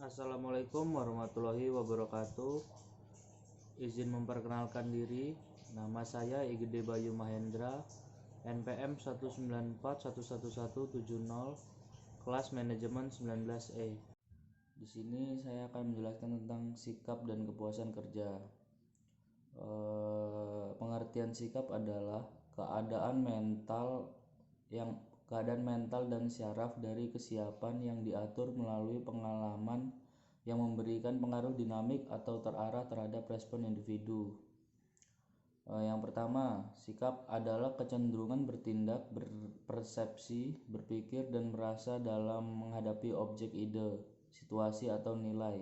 Assalamualaikum warahmatullahi wabarakatuh. Izin memperkenalkan diri. Nama saya Igede Bayu Mahendra, NPM 194111170, kelas manajemen 19E. Di sini saya akan menjelaskan tentang sikap dan kepuasan kerja. Pengertian sikap adalah keadaan mental dan syaraf dari kesiapan yang diatur melalui pengalaman yang memberikan pengaruh dinamik atau terarah terhadap respon individu. Yang pertama, sikap adalah kecenderungan bertindak, berpersepsi, berpikir, dan merasa dalam menghadapi objek, ide, situasi, atau nilai.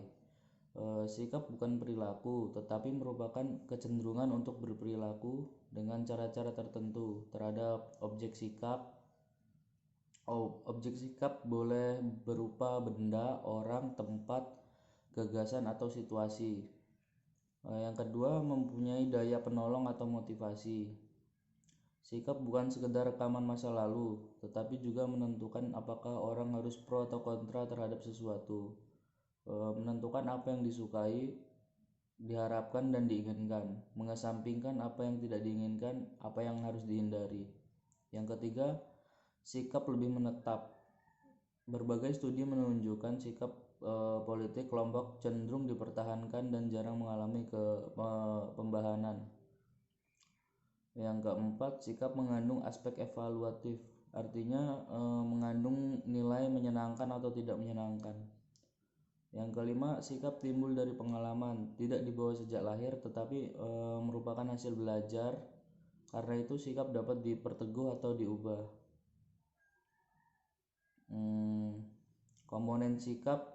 Sikap bukan perilaku, tetapi merupakan kecenderungan untuk berperilaku dengan cara-cara tertentu terhadap objek sikap. Objek sikap boleh berupa benda, orang, tempat, gagasan, atau situasi. Yang kedua, mempunyai daya penolong atau motivasi. Sikap bukan sekedar rekaman masa lalu, tetapi juga menentukan apakah orang harus pro atau kontra terhadap sesuatu. Menentukan apa yang disukai, diharapkan, dan diinginkan. Mengesampingkan apa yang tidak diinginkan, apa yang harus dihindari. Yang ketiga, sikap lebih menetap. Berbagai studi menunjukkan sikap politik kelompok cenderung dipertahankan dan jarang mengalami pembahanan. Yang keempat, sikap mengandung aspek evaluatif, artinya mengandung nilai menyenangkan atau tidak menyenangkan. Yang kelima, sikap timbul dari pengalaman, tidak dibawa sejak lahir tetapi merupakan hasil belajar. Karena itu sikap dapat diperteguh atau diubah. Komponen sikap.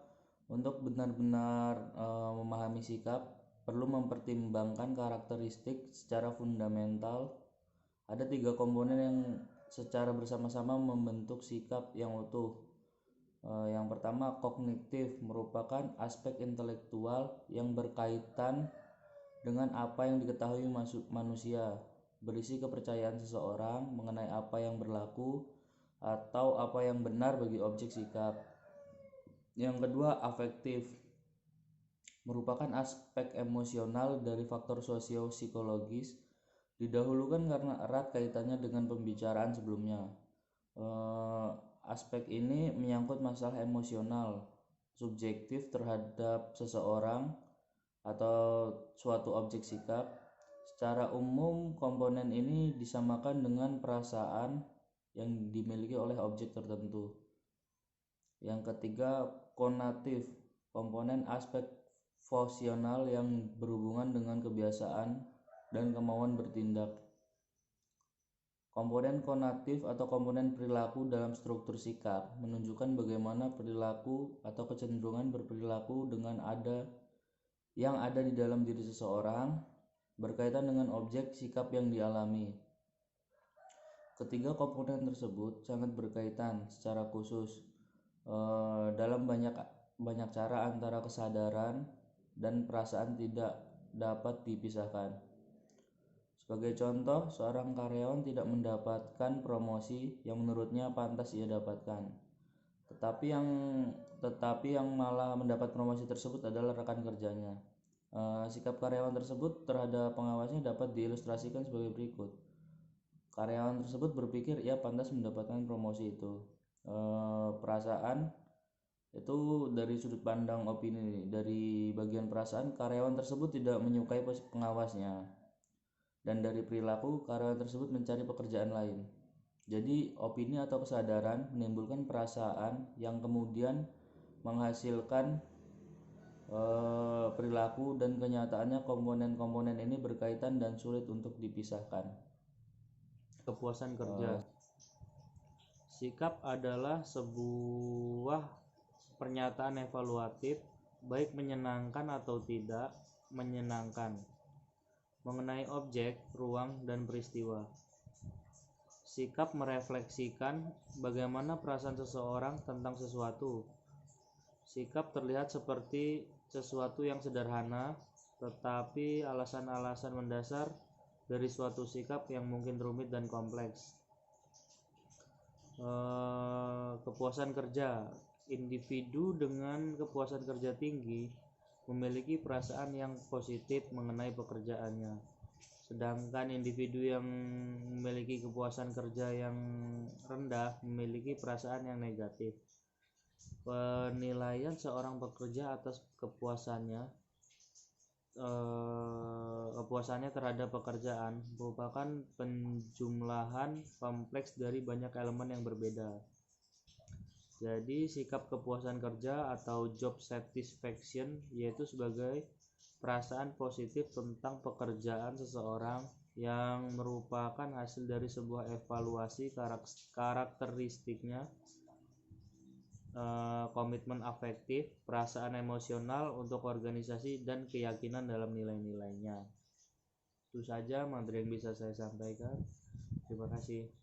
Untuk benar-benar memahami sikap, perlu mempertimbangkan karakteristik secara fundamental. Ada 3 komponen yang secara bersama-sama membentuk sikap yang utuh. Yang pertama, kognitif, merupakan aspek intelektual yang berkaitan dengan apa yang diketahui manusia, berisi kepercayaan seseorang mengenai apa yang berlaku atau apa yang benar bagi objek sikap. Yang kedua, afektif, merupakan aspek emosional dari faktor sosio-psikologis, didahulukan karena erat kaitannya dengan pembicaraan sebelumnya. Aspek ini menyangkut masalah emosional, subjektif terhadap seseorang atau suatu objek sikap. Secara umum, komponen ini disamakan dengan perasaan yang dimiliki oleh objek tertentu. Yang ketiga, konatif, komponen aspek fosional yang berhubungan dengan kebiasaan dan kemauan bertindak. Komponen konatif atau komponen perilaku dalam struktur sikap menunjukkan bagaimana perilaku atau kecenderungan berperilaku dengan yang ada di dalam diri seseorang berkaitan dengan objek sikap yang dialami. Ketiga komponen tersebut sangat berkaitan secara khusus dalam banyak cara antara kesadaran dan perasaan tidak dapat dipisahkan. Sebagai contoh, seorang karyawan tidak mendapatkan promosi yang menurutnya pantas ia dapatkan, tetapi yang malah mendapat promosi tersebut adalah rekan kerjanya. Sikap karyawan tersebut terhadap pengawasnya dapat diilustrasikan sebagai berikut. Karyawan tersebut berpikir ia pantas mendapatkan promosi itu. Perasaan itu dari sudut pandang opini. Dari bagian perasaan, karyawan tersebut tidak menyukai pengawasnya, dan dari perilaku, karyawan tersebut mencari pekerjaan lain. Jadi opini atau kesadaran menimbulkan perasaan yang kemudian menghasilkan perilaku, dan kenyataannya komponen-komponen ini berkaitan dan sulit untuk dipisahkan. Kepuasan kerja. Sikap adalah sebuah pernyataan evaluatif, baik menyenangkan atau tidak menyenangkan, mengenai objek, ruang, dan peristiwa. Sikap merefleksikan bagaimana perasaan seseorang tentang sesuatu. Sikap terlihat seperti sesuatu yang sederhana, tetapi alasan-alasan mendasar dari suatu sikap yang mungkin rumit dan kompleks. Kepuasan kerja Individu dengan kepuasan kerja tinggi memiliki perasaan yang positif mengenai pekerjaannya, sedangkan individu yang memiliki kepuasan kerja yang rendah memiliki perasaan yang negatif. Penilaian seorang pekerja atas kepuasannya terhadap pekerjaan merupakan penjumlahan kompleks dari banyak elemen yang berbeda. Jadi sikap kepuasan kerja atau job satisfaction yaitu sebagai perasaan positif tentang pekerjaan seseorang yang merupakan hasil dari sebuah evaluasi karakteristiknya, komitmen afektif, perasaan emosional untuk organisasi, dan keyakinan dalam nilai-nilainya. Itu saja materi yang bisa saya sampaikan. Terima kasih.